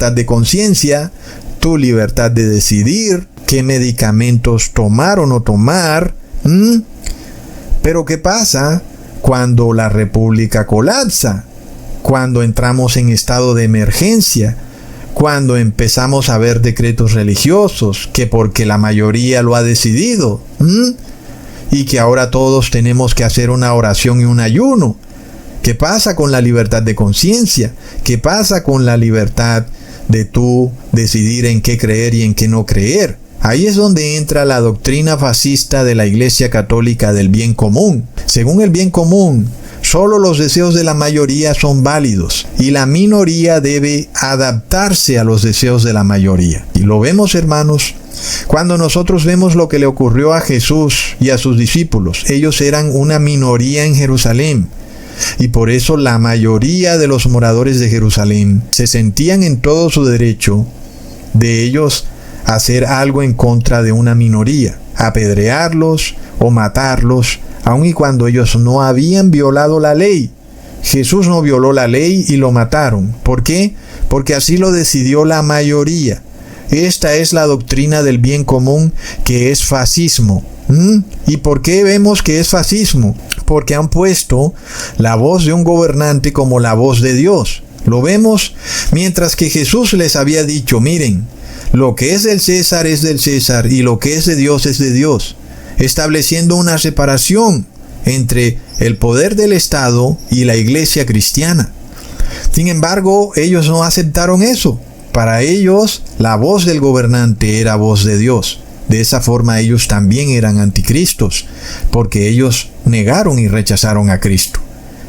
libertad de conciencia, tu libertad de decidir qué medicamentos tomar o no tomar. Pero ¿qué pasa cuando la república colapsa? Cuando entramos en estado de emergencia, cuando empezamos a ver decretos religiosos, que porque la mayoría lo ha decidido, y que ahora todos tenemos que hacer una oración y un ayuno. ¿Qué pasa con la libertad de conciencia? ¿Qué pasa con la libertad de tú decidir en qué creer y en qué no creer? Ahí es donde entra la doctrina fascista de la Iglesia Católica del bien común. Según el bien común, solo los deseos de la mayoría son válidos y la minoría debe adaptarse a los deseos de la mayoría. Y lo vemos, hermanos, cuando nosotros vemos lo que le ocurrió a Jesús y a sus discípulos. Ellos eran una minoría en Jerusalén. Y por eso la mayoría de los moradores de Jerusalén se sentían en todo su derecho de ellos hacer algo en contra de una minoría, apedrearlos o matarlos, aun y cuando ellos no habían violado la ley. Jesús no violó la ley y lo mataron. ¿Por qué? Porque así lo decidió la mayoría. Esta es la doctrina del bien común, que es fascismo. ¿Y por qué vemos que es fascismo? Porque han puesto la voz de un gobernante como la voz de Dios. Lo vemos mientras que Jesús les había dicho, miren, lo que es del César es del César y lo que es de Dios es de Dios, estableciendo una separación entre el poder del Estado y la iglesia cristiana. Sin embargo, ellos no aceptaron eso. Para ellos, la voz del gobernante era voz de Dios. De esa forma ellos también eran anticristos, porque ellos negaron y rechazaron a Cristo.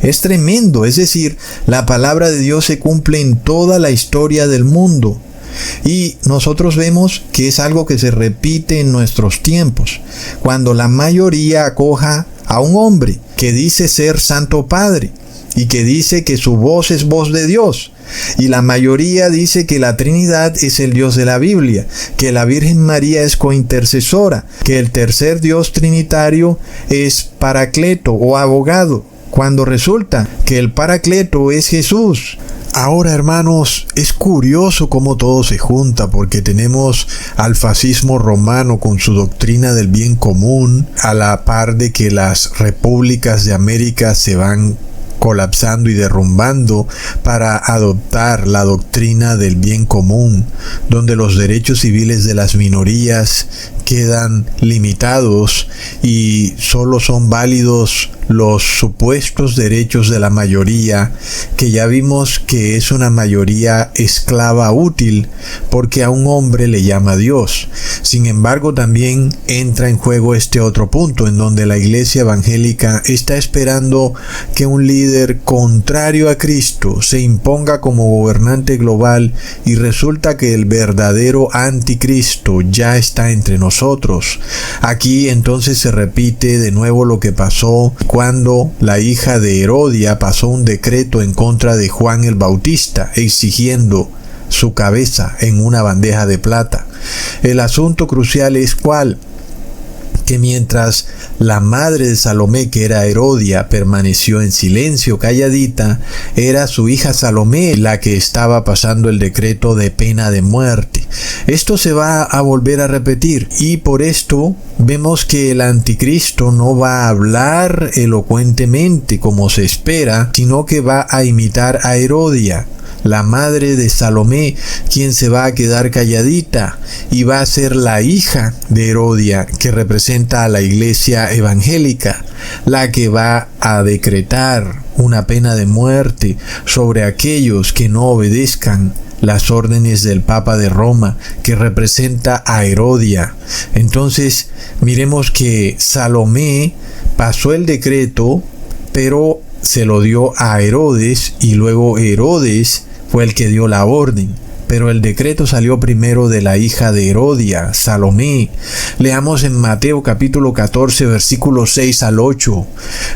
Es tremendo, es decir, la palabra de Dios se cumple en toda la historia del mundo. Y nosotros vemos que es algo que se repite en nuestros tiempos, cuando la mayoría acoja a un hombre que dice ser Santo Padre y que dice que su voz es voz de Dios. Y la mayoría dice que la Trinidad es el Dios de la Biblia, que la Virgen María es cointercesora, que el tercer Dios trinitario es Paracleto o abogado, cuando resulta que el Paracleto es Jesús. Ahora, hermanos, es curioso cómo todo se junta, porque tenemos al fascismo romano con su doctrina del bien común, a la par de que las repúblicas de América se van colapsando y derrumbando para adoptar la doctrina del bien común, donde los derechos civiles de las minorías quedan limitados y solo son válidos los supuestos derechos de la mayoría, que ya vimos que es una mayoría esclava útil porque a un hombre le llama Dios. Sin embargo, también entra en juego este otro punto en donde la iglesia evangélica está esperando que un líder contrario a Cristo se imponga como gobernante global, y resulta que el verdadero anticristo ya está entre nosotros. Aquí entonces se repite de nuevo lo que pasó cuando la hija de Herodia pasó un decreto en contra de Juan el Bautista, exigiendo su cabeza en una bandeja de plata. El asunto crucial es ¿cuál? Que mientras la madre de Salomé, que era Herodia, permaneció en silencio, calladita, era su hija Salomé la que estaba pasando el decreto de pena de muerte. Esto se va a volver a repetir, y por esto vemos que el anticristo no va a hablar elocuentemente como se espera, sino que va a imitar a Herodia, la madre de Salomé, quien se va a quedar calladita, y va a ser la hija de Herodia, que representa a la iglesia evangélica, la que va a decretar una pena de muerte sobre aquellos que no obedezcan las órdenes del Papa de Roma, que representa a Herodia. Entonces, miremos que Salomé pasó el decreto, pero se lo dio a Herodes, y luego Herodes fue el que dio la orden. Pero el decreto salió primero de la hija de Herodia, Salomé. Leamos en Mateo capítulo 14, versículos 6 al 8.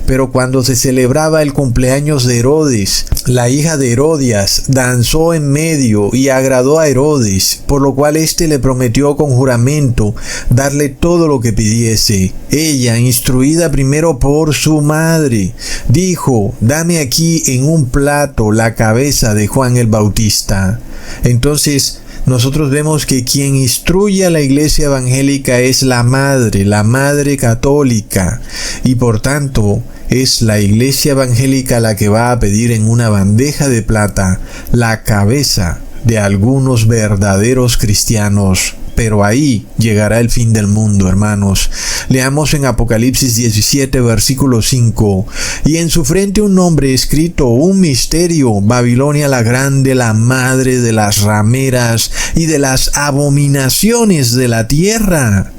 Pero cuando se celebraba el cumpleaños de Herodes, la hija de Herodias danzó en medio y agradó a Herodes, por lo cual éste le prometió con juramento darle todo lo que pidiese. Ella, instruida primero por su madre, dijo: dame aquí en un plato la cabeza de Juan el Bautista. Entonces, nosotros vemos que quien instruye a la iglesia evangélica es la madre católica, y por tanto es la iglesia evangélica la que va a pedir en una bandeja de plata la cabeza de algunos verdaderos cristianos. Pero ahí llegará el fin del mundo, hermanos. Leamos en Apocalipsis 17, versículo 5. Y en su frente un nombre escrito, un misterio, Babilonia la grande, la madre de las rameras y de las abominaciones de la tierra.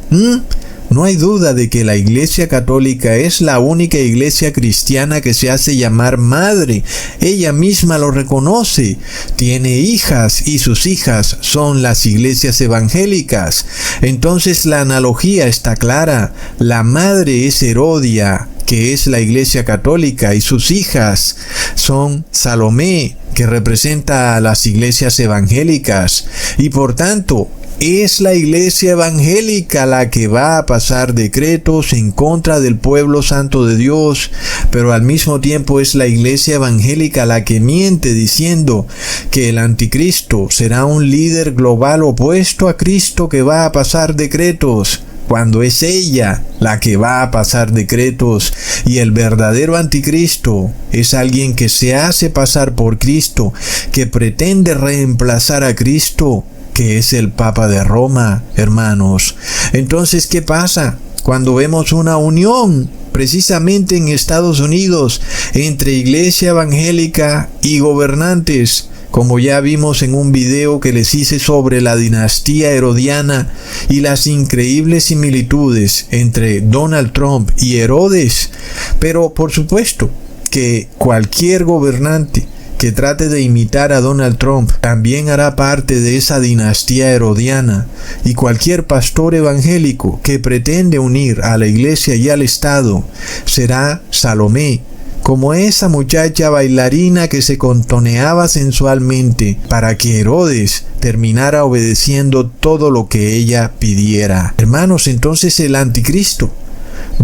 No hay duda de que la Iglesia Católica es la única iglesia cristiana que se hace llamar madre. Ella misma lo reconoce. Tiene hijas y sus hijas son las iglesias evangélicas. Entonces la analogía está clara. La madre es Herodia, que es la Iglesia Católica, y sus hijas son Salomé, que representa a las iglesias evangélicas. Y por tanto, es la iglesia evangélica la que va a pasar decretos en contra del pueblo santo de Dios, pero al mismo tiempo es la iglesia evangélica la que miente diciendo que el anticristo será un líder global opuesto a Cristo que va a pasar decretos, cuando es ella la que va a pasar decretos, y el verdadero anticristo es alguien que se hace pasar por Cristo, que pretende reemplazar a Cristo, que es el Papa de Roma, hermanos. Entonces, ¿qué pasa cuando vemos una unión precisamente en Estados Unidos entre iglesia evangélica y gobernantes? Como ya vimos en un video que les hice sobre la dinastía herodiana y las increíbles similitudes entre Donald Trump y Herodes. Pero por supuesto que cualquier gobernante que trate de imitar a Donald Trump también hará parte de esa dinastía herodiana, y cualquier pastor evangélico que pretende unir a la iglesia y al Estado será Salomé, como esa muchacha bailarina que se contoneaba sensualmente para que Herodes terminara obedeciendo todo lo que ella pidiera. Hermanos, entonces el anticristo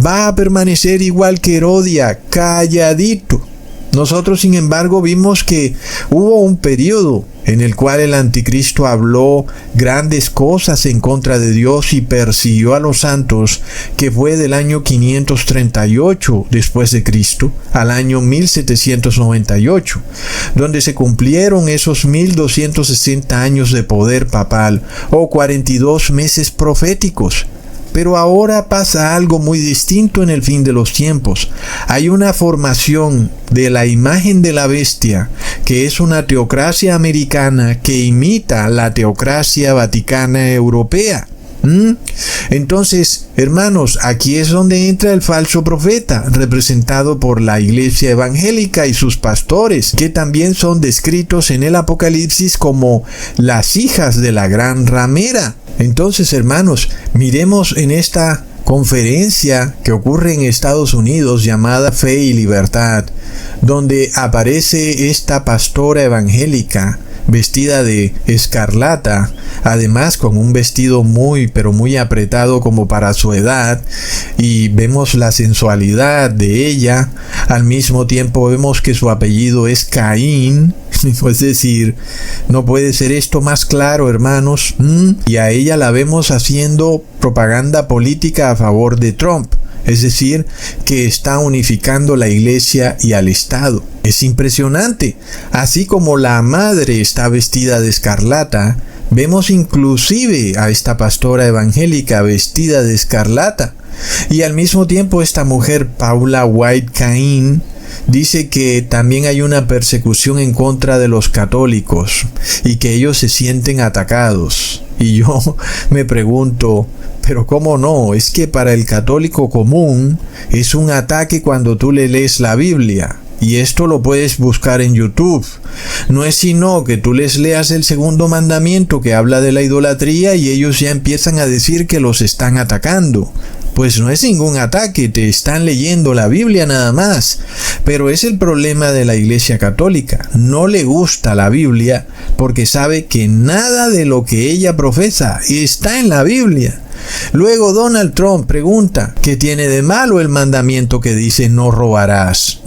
va a permanecer igual que Herodia, calladito. Nosotros, sin embargo, vimos que hubo un periodo en el cual el anticristo habló grandes cosas en contra de Dios y persiguió a los santos, que fue del año 538 después de Cristo al año 1798, donde se cumplieron esos 1260 años de poder papal, o 42 meses proféticos. Pero ahora pasa algo muy distinto en el fin de los tiempos. Hay una formación de la imagen de la bestia, que es una teocracia americana que imita la teocracia vaticana europea. Entonces, hermanos, aquí es donde entra el falso profeta, representado por la iglesia evangélica y sus pastores, que también son descritos en el Apocalipsis como las hijas de la gran ramera. Entonces, hermanos, miremos en esta conferencia que ocurre en Estados Unidos llamada Fe y Libertad, donde aparece esta pastora evangélica vestida de escarlata, además con un vestido muy apretado como para su edad, y vemos la sensualidad de ella. Al mismo tiempo vemos que su apellido es Caín, es decir, no puede ser esto más claro, hermanos. Y a ella la vemos haciendo propaganda política a favor de Trump. Es decir, que está unificando la iglesia y al Estado. Es impresionante. Así como la madre está vestida de escarlata, vemos inclusive a esta pastora evangélica vestida de escarlata. Y al mismo tiempo esta mujer, Paula White Cain, dice que también hay una persecución en contra de los católicos y que ellos se sienten atacados. Y yo me pregunto, pero ¿cómo no? Es que para el católico común es un ataque cuando tú le lees la Biblia. Y esto lo puedes buscar en YouTube. No es sino que tú les leas el segundo mandamiento que habla de la idolatría y ellos ya empiezan a decir que los están atacando. Pues no es ningún ataque, te están leyendo la Biblia nada más. Pero es el problema de la Iglesia Católica. No le gusta la Biblia porque sabe que nada de lo que ella profesa está en la Biblia. Luego Donald Trump pregunta, ¿qué tiene de malo el mandamiento que dice no robarás?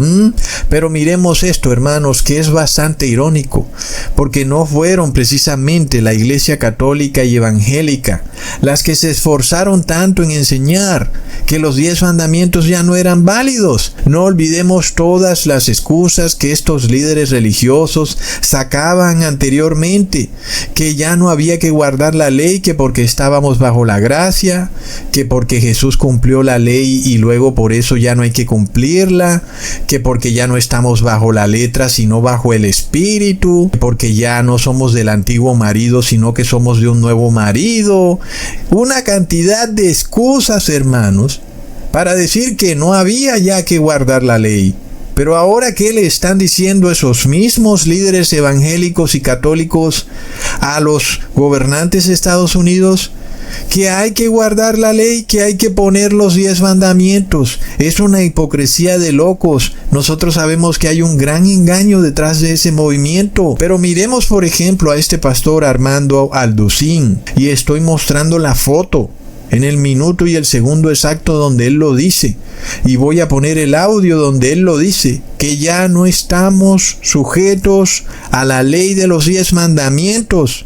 Pero miremos esto, hermanos, que es bastante irónico, porque no fueron precisamente la Iglesia católica y evangélica las que se esforzaron tanto en enseñar que los 10 mandamientos ya no eran válidos. No olvidemos todas las excusas que estos líderes religiosos sacaban anteriormente, que ya no había que guardar la ley, que porque estábamos bajo la gracia, que porque Jesús cumplió la ley y luego por eso ya no hay que cumplirla, que porque ya no estamos bajo la letra sino bajo el espíritu, porque ya no somos del antiguo marido sino que somos de un nuevo marido. Una cantidad de excusas, hermanos, para decir que no había ya que guardar la ley. Pero ahora, ¿qué le están diciendo esos mismos líderes evangélicos y católicos a los gobernantes de Estados Unidos? Que hay que guardar la ley, que hay que poner los 10 mandamientos. Es una hipocresía de locos. Nosotros sabemos que hay un gran engaño detrás de ese movimiento. Pero miremos, por ejemplo, a este pastor Armando Alducín. Y estoy mostrando la foto en el minuto y el segundo exacto donde él lo dice. Y voy a poner el audio donde él lo dice, que ya no estamos sujetos a la ley de los 10 mandamientos.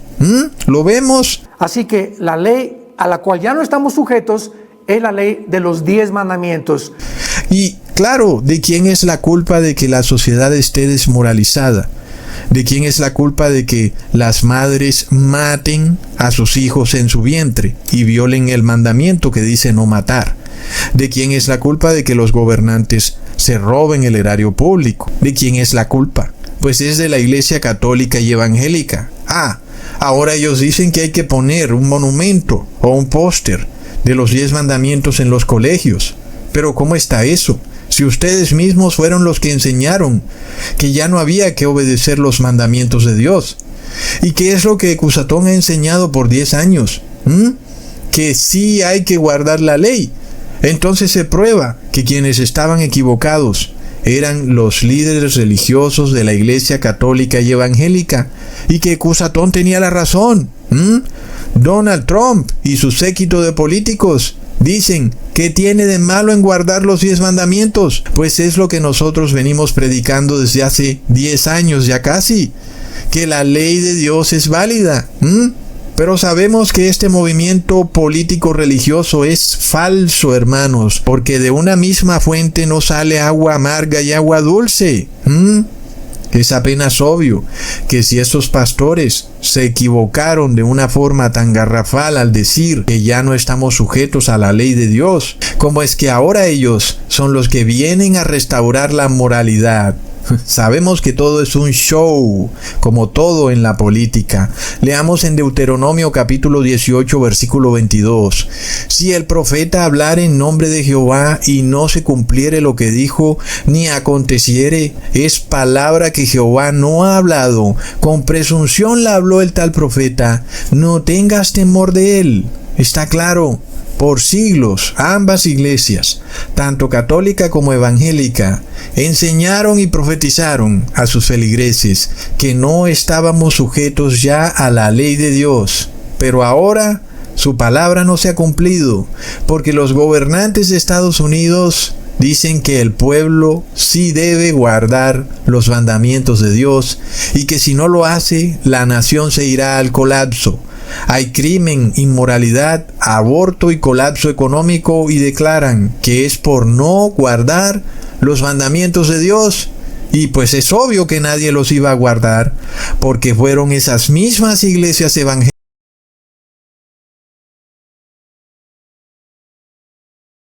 ¿Lo vemos? Así que la ley a la cual ya no estamos sujetos es la ley de los 10 mandamientos. Y claro, ¿de quién es la culpa de que la sociedad esté desmoralizada? ¿De quién es la culpa de que las madres maten a sus hijos en su vientre y violen el mandamiento que dice no matar? ¿De quién es la culpa de que los gobernantes se roben el erario público? ¿De quién es la culpa? Pues es de la Iglesia católica y evangélica. Ahora ellos dicen que hay que poner un monumento o un póster de los 10 mandamientos en los colegios. Pero ¿cómo está eso? Si ustedes mismos fueron los que enseñaron que ya no había que obedecer los mandamientos de Dios. ¿Y qué es lo que Cusatón ha enseñado por 10 años? Que sí hay que guardar la ley. Entonces se prueba que quienes estaban equivocados eran los líderes religiosos de la Iglesia católica y evangélica, y que Cusatón tenía la razón. Donald Trump y su séquito de políticos dicen, ¿qué tiene de malo en guardar los 10 mandamientos? Pues es lo que nosotros venimos predicando desde hace 10 años ya casi, que la ley de Dios es válida. Pero sabemos que este movimiento político religioso es falso, hermanos, porque de una misma fuente no sale agua amarga y agua dulce. Es apenas obvio que si esos pastores se equivocaron de una forma tan garrafal al decir que ya no estamos sujetos a la ley de Dios, ¿cómo es que ahora ellos son los que vienen a restaurar la moralidad? Sabemos que todo es un show, como todo en la política. Leamos en Deuteronomio capítulo 18, versículo 22. Si el profeta hablara en nombre de Jehová y no se cumpliere lo que dijo, ni aconteciere, es palabra que Jehová no ha hablado. Con presunción la habló el tal profeta. No tengas temor de él. Está claro. Por siglos, ambas iglesias, tanto católica como evangélica, enseñaron y profetizaron a sus feligreses que no estábamos sujetos ya a la ley de Dios. Pero ahora su palabra no se ha cumplido, porque los gobernantes de Estados Unidos dicen que el pueblo sí debe guardar los mandamientos de Dios y que si no lo hace, la nación se irá al colapso. Hay crimen, inmoralidad, aborto y colapso económico y declaran que es por no guardar los mandamientos de Dios. Y pues es obvio que nadie los iba a guardar, porque fueron esas mismas iglesias evangélicas